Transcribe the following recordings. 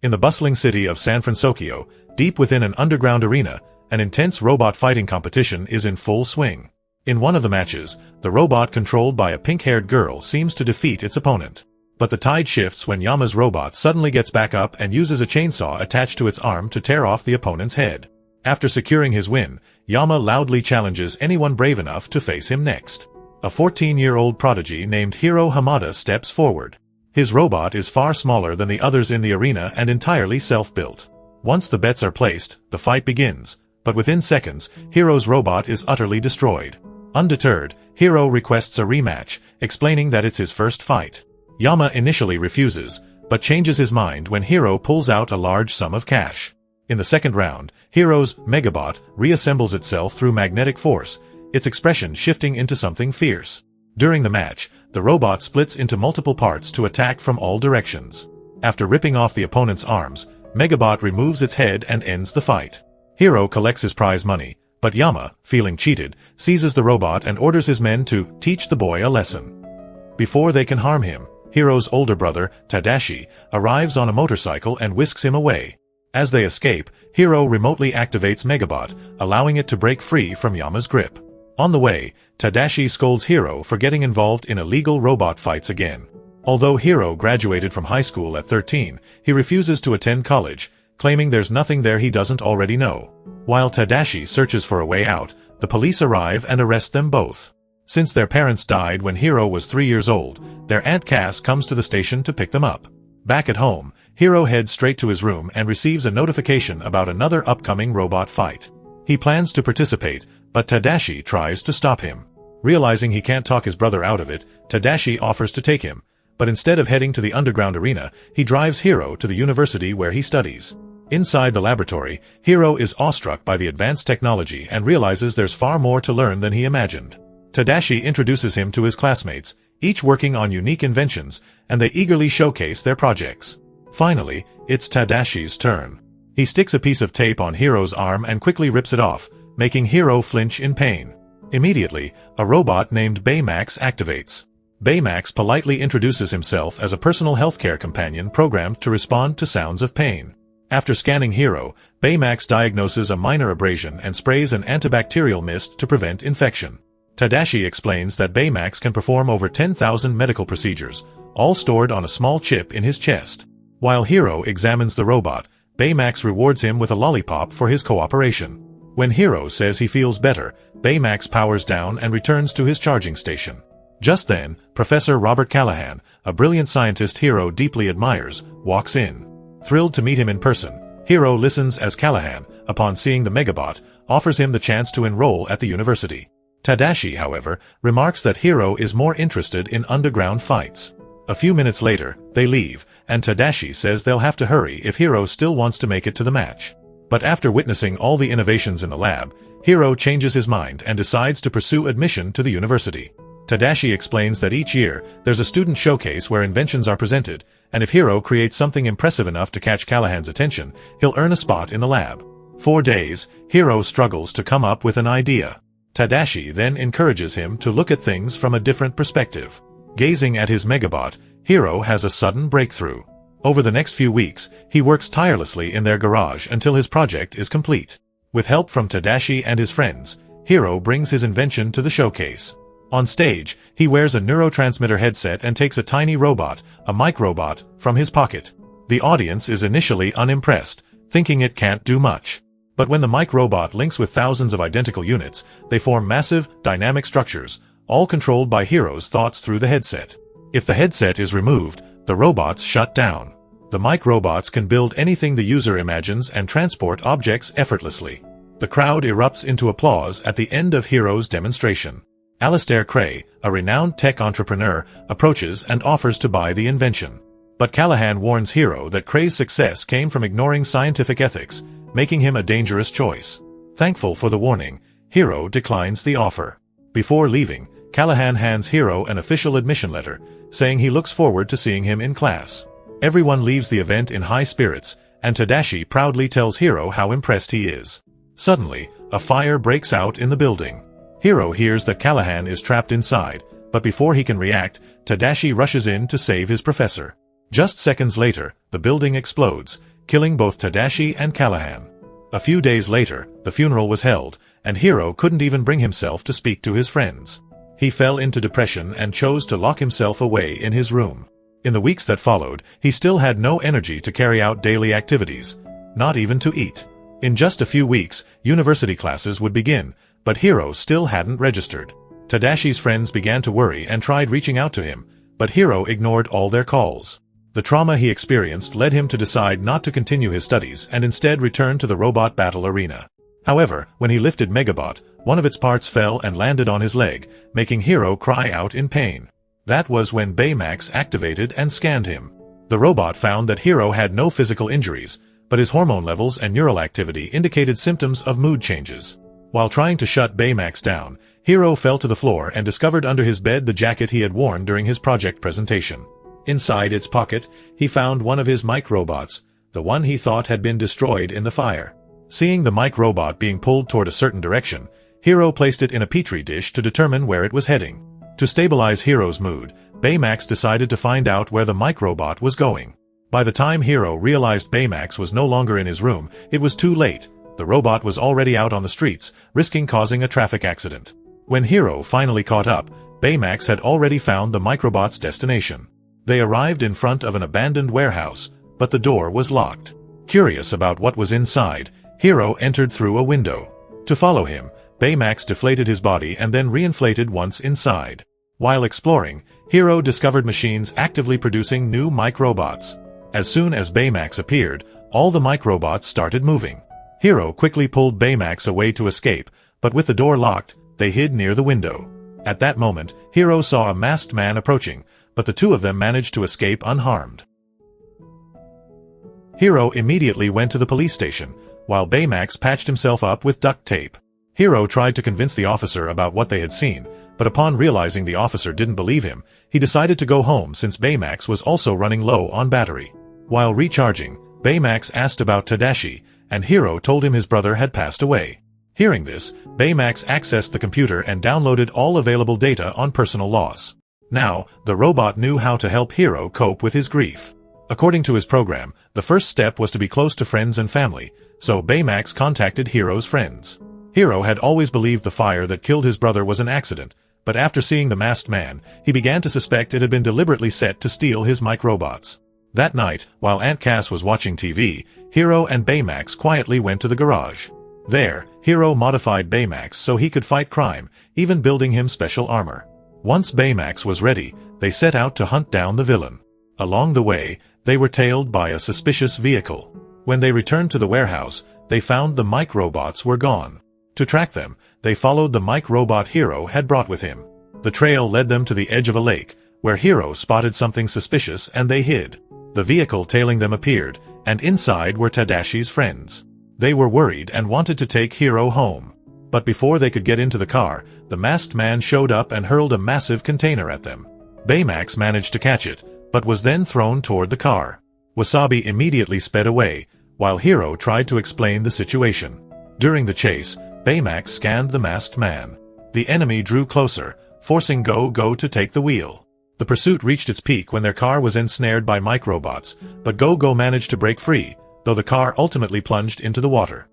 In the bustling city of San Francisco, deep within an underground arena, an intense robot fighting competition is in full swing. In one of the matches, the robot controlled by a pink-haired girl seems to defeat its opponent. But the tide shifts when Yama's robot suddenly gets back up and uses a chainsaw attached to its arm to tear off the opponent's head. After securing his win, Yama loudly challenges anyone brave enough to face him next. A 14-year-old prodigy named Hiro Hamada steps forward. His robot is far smaller than the others in the arena and entirely self-built. Once the bets are placed, the fight begins, but within seconds, Hiro's robot is utterly destroyed. Undeterred, Hiro requests a rematch, explaining that it's his first fight. Yama initially refuses, but changes his mind when Hiro pulls out a large sum of cash. In the second round, Hiro's Megabot reassembles itself through magnetic force, its expression shifting into something fierce. During the match, the robot splits into multiple parts to attack from all directions. After ripping off the opponent's arms, Megabot removes its head and ends the fight. Hiro collects his prize money, but Yama, feeling cheated, seizes the robot and orders his men to teach the boy a lesson. Before they can harm him, Hiro's older brother, Tadashi, arrives on a motorcycle and whisks him away. As they escape, Hiro remotely activates Megabot, allowing it to break free from Yama's grip. On the way, Tadashi scolds Hiro for getting involved in illegal robot fights again. Although Hiro graduated from high school at 13, he refuses to attend college, claiming there's nothing there he doesn't already know. While Tadashi searches for a way out, the police arrive and arrest them both. Since their parents died when Hiro was 3 years old, their Aunt Cass comes to the station to pick them up. Back at home, Hiro heads straight to his room and receives a notification about another upcoming robot fight. He plans to participate, but Tadashi tries to stop him. Realizing he can't talk his brother out of it, Tadashi offers to take him, but instead of heading to the underground arena, he drives Hiro to the university where he studies. Inside the laboratory, Hiro is awestruck by the advanced technology and realizes there's far more to learn than he imagined. Tadashi introduces him to his classmates, each working on unique inventions, and they eagerly showcase their projects. Finally, it's Tadashi's turn. He sticks a piece of tape on Hiro's arm and quickly rips it off, making Hiro flinch in pain. Immediately, a robot named Baymax activates. Baymax politely introduces himself as a personal healthcare companion programmed to respond to sounds of pain. After scanning Hiro, Baymax diagnoses a minor abrasion and sprays an antibacterial mist to prevent infection. Tadashi explains that Baymax can perform over 10,000 medical procedures, all stored on a small chip in his chest. While Hiro examines the robot, Baymax rewards him with a lollipop for his cooperation. When Hiro says he feels better, Baymax powers down and returns to his charging station. Just then, Professor Robert Callahan, a brilliant scientist Hiro deeply admires, walks in. Thrilled to meet him in person, Hiro listens as Callahan, upon seeing the Megabot, offers him the chance to enroll at the university. Tadashi, however, remarks that Hiro is more interested in underground fights. A few minutes later, they leave, and Tadashi says they'll have to hurry if Hiro still wants to make it to the match. But after witnessing all the innovations in the lab, Hiro changes his mind and decides to pursue admission to the university. Tadashi explains that each year, there's a student showcase where inventions are presented, and if Hiro creates something impressive enough to catch Callahan's attention, he'll earn a spot in the lab. For days, Hiro struggles to come up with an idea. Tadashi then encourages him to look at things from a different perspective. Gazing at his Megabot, Hiro has a sudden breakthrough. Over the next few weeks, he works tirelessly in their garage until his project is complete. With help from Tadashi and his friends, Hiro brings his invention to the showcase. On stage, he wears a neurotransmitter headset and takes a tiny robot, a microbot, from his pocket. The audience is initially unimpressed, thinking it can't do much. But when the microbot links with thousands of identical units, they form massive, dynamic structures, all controlled by Hiro's thoughts through the headset. If the headset is removed, the robots shut down. The microbots can build anything the user imagines and transport objects effortlessly. The crowd erupts into applause at the end of Hiro's demonstration. Alistair Cray, a renowned tech entrepreneur, approaches and offers to buy the invention. But Callahan warns Hiro that Cray's success came from ignoring scientific ethics, making him a dangerous choice. Thankful for the warning, Hiro declines the offer. Before leaving, Callahan hands Hiro an official admission letter, saying he looks forward to seeing him in class. Everyone leaves the event in high spirits, and Tadashi proudly tells Hiro how impressed he is. Suddenly, a fire breaks out in the building. Hiro hears that Callahan is trapped inside, but before he can react, Tadashi rushes in to save his professor. Just seconds later, the building explodes, killing both Tadashi and Callahan. A few days later, the funeral was held, and Hiro couldn't even bring himself to speak to his friends. He fell into depression and chose to lock himself away in his room. In the weeks that followed, he still had no energy to carry out daily activities, not even to eat. In just a few weeks, university classes would begin, but Hiro still hadn't registered. Tadashi's friends began to worry and tried reaching out to him, but Hiro ignored all their calls. The trauma he experienced led him to decide not to continue his studies and instead return to the robot battle arena. However, when he lifted Megabot, one of its parts fell and landed on his leg, making Hiro cry out in pain. That was when Baymax activated and scanned him. The robot found that Hiro had no physical injuries, but his hormone levels and neural activity indicated symptoms of mood changes. While trying to shut Baymax down, Hiro fell to the floor and discovered under his bed the jacket he had worn during his project presentation. Inside its pocket, he found one of his microbots, the one he thought had been destroyed in the fire. Seeing the microbot being pulled toward a certain direction, Hiro placed it in a petri dish to determine where it was heading. To stabilize Hiro's mood, Baymax decided to find out where the microbot was going. By the time Hiro realized Baymax was no longer in his room, it was too late. The robot was already out on the streets, risking causing a traffic accident. When Hiro finally caught up, Baymax had already found the microbot's destination. They arrived in front of an abandoned warehouse, but the door was locked. Curious about what was inside, Hiro entered through a window. To follow him, Baymax deflated his body and then reinflated once inside. While exploring, Hiro discovered machines actively producing new microbots. As soon as Baymax appeared, all the microbots started moving. Hiro quickly pulled Baymax away to escape, but with the door locked, they hid near the window. At that moment, Hiro saw a masked man approaching, but the two of them managed to escape unharmed. Hiro immediately went to the police station, while Baymax patched himself up with duct tape. Hiro tried to convince the officer about what they had seen, but upon realizing the officer didn't believe him, he decided to go home since Baymax was also running low on battery. While recharging, Baymax asked about Tadashi, and Hiro told him his brother had passed away. Hearing this, Baymax accessed the computer and downloaded all available data on personal loss. Now, the robot knew how to help Hiro cope with his grief. According to his program, the first step was to be close to friends and family, so Baymax contacted Hiro's friends. Hiro had always believed the fire that killed his brother was an accident, but after seeing the masked man, he began to suspect it had been deliberately set to steal his microbots. That night, while Aunt Cass was watching TV, Hiro and Baymax quietly went to the garage. There, Hiro modified Baymax so he could fight crime, even building him special armor. Once Baymax was ready, they set out to hunt down the villain. Along the way, they were tailed by a suspicious vehicle. When they returned to the warehouse, they found the microbots were gone. To track them, they followed the microbot Hiro had brought with him. The trail led them to the edge of a lake, where Hiro spotted something suspicious and they hid. The vehicle tailing them appeared, and inside were Tadashi's friends. They were worried and wanted to take Hiro home. But before they could get into the car, the masked man showed up and hurled a massive container at them. Baymax managed to catch it, but was then thrown toward the car. Wasabi immediately sped away, while Hiro tried to explain the situation. During the chase, Baymax scanned the masked man. The enemy drew closer, forcing Go Go to take the wheel. The pursuit reached its peak when their car was ensnared by microbots, but Go Go managed to break free, though the car ultimately plunged into the water.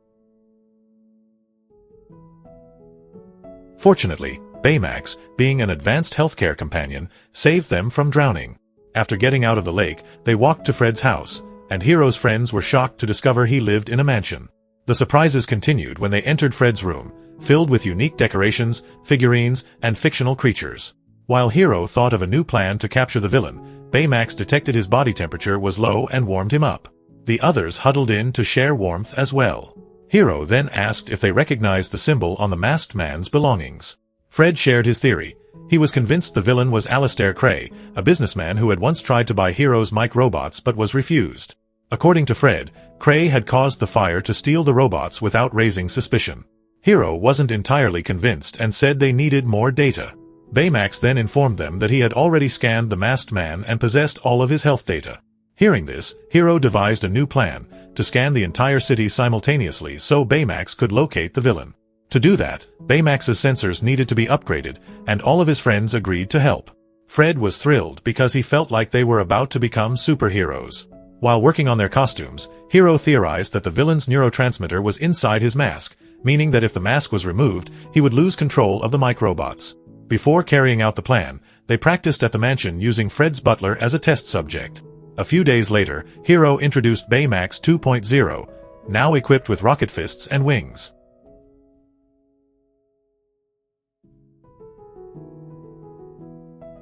Fortunately, Baymax, being an advanced healthcare companion, saved them from drowning. After getting out of the lake, they walked to Fred's house, and Hiro's friends were shocked to discover he lived in a mansion. The surprises continued when they entered Fred's room, filled with unique decorations, figurines, and fictional creatures. While Hiro thought of a new plan to capture the villain, Baymax detected his body temperature was low and warmed him up. The others huddled in to share warmth as well. Hiro then asked if they recognized the symbol on the masked man's belongings. Fred shared his theory. He was convinced the villain was Alistair Cray, a businessman who had once tried to buy Hiro's microbots but was refused. According to Fred, Cray had caused the fire to steal the robots without raising suspicion. Hiro wasn't entirely convinced and said they needed more data. Baymax then informed them that he had already scanned the masked man and possessed all of his health data. Hearing this, Hiro devised a new plan, to scan the entire city simultaneously so Baymax could locate the villain. To do that, Baymax's sensors needed to be upgraded, and all of his friends agreed to help. Fred was thrilled because he felt like they were about to become superheroes. While working on their costumes, Hiro theorized that the villain's neurotransmitter was inside his mask, meaning that if the mask was removed, he would lose control of the microbots. Before carrying out the plan, they practiced at the mansion using Fred's butler as a test subject. A few days later, Hiro introduced Baymax 2.0, now equipped with rocket fists and wings.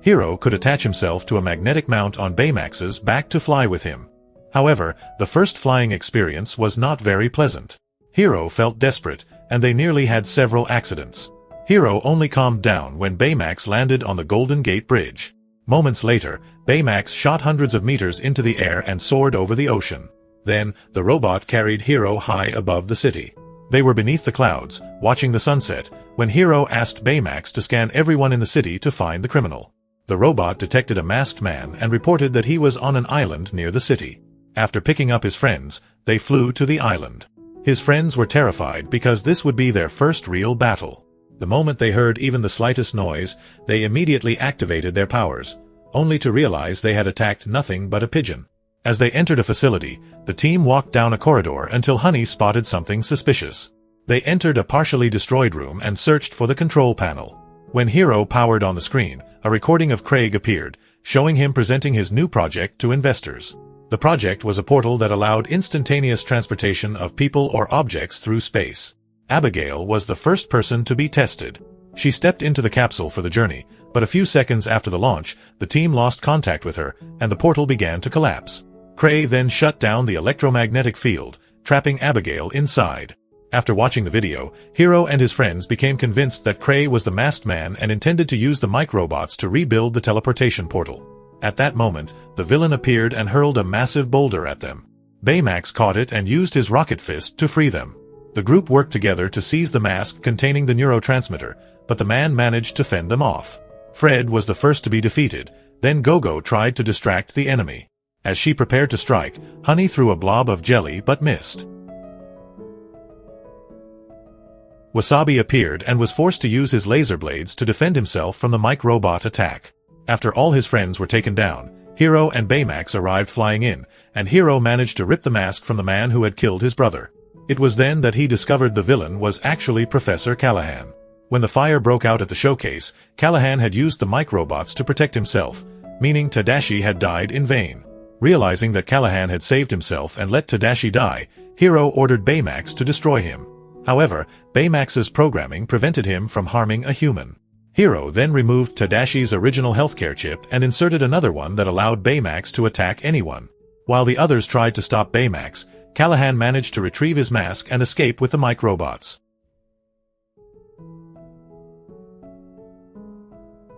Hiro could attach himself to a magnetic mount on Baymax's back to fly with him. However, the first flying experience was not very pleasant. Hiro felt desperate, and they nearly had several accidents. Hiro only calmed down when Baymax landed on the Golden Gate Bridge. Moments later, Baymax shot hundreds of meters into the air and soared over the ocean. Then, the robot carried Hiro high above the city. They were beneath the clouds, watching the sunset, when Hiro asked Baymax to scan everyone in the city to find the criminal. The robot detected a masked man and reported that he was on an island near the city. After picking up his friends, they flew to the island. His friends were terrified because this would be their first real battle. The moment they heard even the slightest noise, they immediately activated their powers, only to realize they had attacked nothing but a pigeon. As they entered a facility, the team walked down a corridor until Honey spotted something suspicious. They entered a partially destroyed room and searched for the control panel. When Hiro powered on the screen, a recording of Craig appeared, showing him presenting his new project to investors. The project was a portal that allowed instantaneous transportation of people or objects through space. Abigail was the first person to be tested. She stepped into the capsule for the journey, but a few seconds after the launch, the team lost contact with her, and the portal began to collapse. Cray then shut down the electromagnetic field, trapping Abigail inside. After watching the video, Hiro and his friends became convinced that Cray was the masked man and intended to use the microbots to rebuild the teleportation portal. At that moment, the villain appeared and hurled a massive boulder at them. Baymax caught it and used his rocket fist to free them. The group worked together to seize the mask containing the neurotransmitter, but the man managed to fend them off. Fred was the first to be defeated, then Go-Go tried to distract the enemy. As she prepared to strike, Honey threw a blob of jelly but missed. Wasabi appeared and was forced to use his laser blades to defend himself from the microbot attack. After all his friends were taken down, Hiro and Baymax arrived flying in, and Hiro managed to rip the mask from the man who had killed his brother. It was then that he discovered the villain was actually Professor Callahan. When the fire broke out at the showcase, Callahan had used the microbots to protect himself, meaning Tadashi had died in vain. Realizing that Callahan had saved himself and let Tadashi die, Hiro ordered Baymax to destroy him. However, Baymax's programming prevented him from harming a human. Hiro then removed Tadashi's original healthcare chip and inserted another one that allowed Baymax to attack anyone. While the others tried to stop Baymax, Callahan managed to retrieve his mask and escape with the microbots.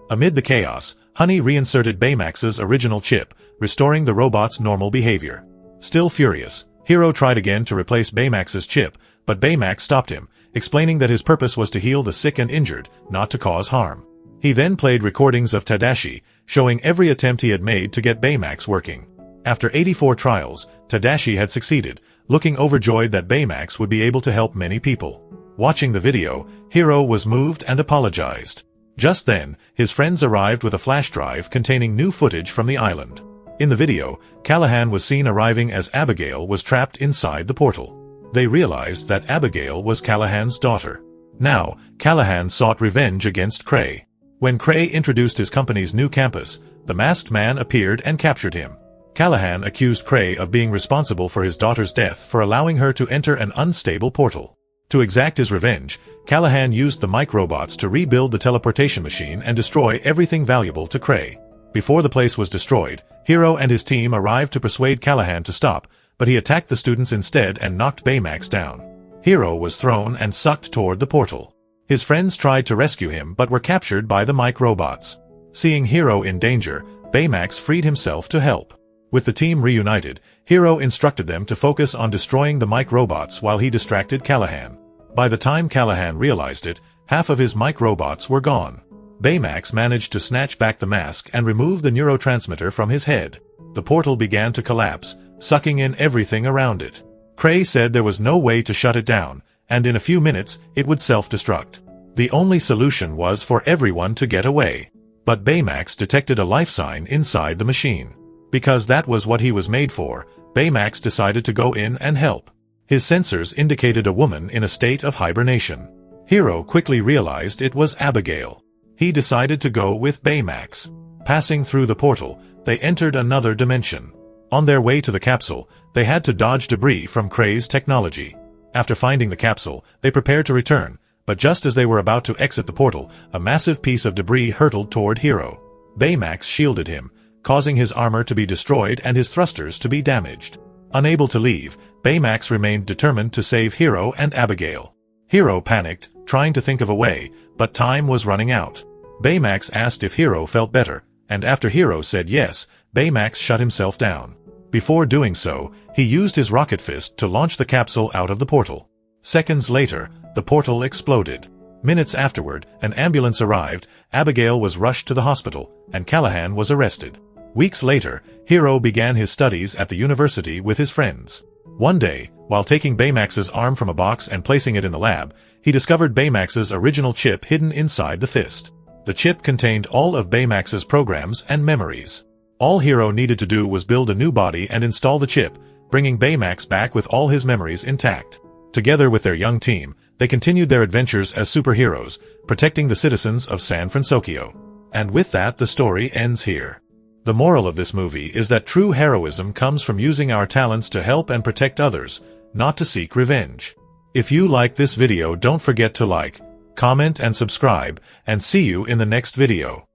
Amid the chaos, Honey reinserted Baymax's original chip, restoring the robot's normal behavior. Still furious, Hiro tried again to replace Baymax's chip, but Baymax stopped him, explaining that his purpose was to heal the sick and injured, not to cause harm. He then played recordings of Tadashi, showing every attempt he had made to get Baymax working. After 84 trials, Tadashi had succeeded, looking overjoyed that Baymax would be able to help many people. Watching the video, Hiro was moved and apologized. Just then, his friends arrived with a flash drive containing new footage from the island. In the video, Callahan was seen arriving as Abigail was trapped inside the portal. They realized that Abigail was Callahan's daughter. Now, Callahan sought revenge against Cray. When Cray introduced his company's new campus, the masked man appeared and captured him. Callahan accused Cray of being responsible for his daughter's death for allowing her to enter an unstable portal. To exact his revenge, Callahan used the microbots to rebuild the teleportation machine and destroy everything valuable to Cray. Before the place was destroyed, Hiro and his team arrived to persuade Callahan to stop, but he attacked the students instead and knocked Baymax down. Hiro was thrown and sucked toward the portal. His friends tried to rescue him but were captured by the microbots. Seeing Hiro in danger, Baymax freed himself to help. With the team reunited, Hiro instructed them to focus on destroying the microbots while he distracted Callahan. By the time Callahan realized it, half of his microbots were gone. Baymax managed to snatch back the mask and remove the neurotransmitter from his head. The portal began to collapse, sucking in everything around it. Cray said there was no way to shut it down, and in a few minutes, it would self-destruct. The only solution was for everyone to get away. But Baymax detected a life sign inside the machine. Because that was what he was made for, Baymax decided to go in and help. His sensors indicated a woman in a state of hibernation. Hiro quickly realized it was Abigail. He decided to go with Baymax. Passing through the portal, they entered another dimension. On their way to the capsule, they had to dodge debris from Kray's technology. After finding the capsule, they prepared to return, but just as they were about to exit the portal, a massive piece of debris hurtled toward Hiro. Baymax shielded him, causing his armor to be destroyed and his thrusters to be damaged. Unable to leave, Baymax remained determined to save Hiro and Abigail. Hiro panicked, trying to think of a way, but time was running out. Baymax asked if Hiro felt better, and after Hiro said yes, Baymax shut himself down. Before doing so, he used his rocket fist to launch the capsule out of the portal. Seconds later, the portal exploded. Minutes afterward, an ambulance arrived, Abigail was rushed to the hospital, and Callahan was arrested. Weeks later, Hiro began his studies at the university with his friends. One day, while taking Baymax's arm from a box and placing it in the lab, he discovered Baymax's original chip hidden inside the fist. The chip contained all of Baymax's programs and memories. All Hiro needed to do was build a new body and install the chip, bringing Baymax back with all his memories intact. Together with their young team, they continued their adventures as superheroes, protecting the citizens of San Francisco. And with that, the story ends here. The moral of this movie is that true heroism comes from using our talents to help and protect others, not to seek revenge. If you like this video, don't forget to like, comment and subscribe, and see you in the next video.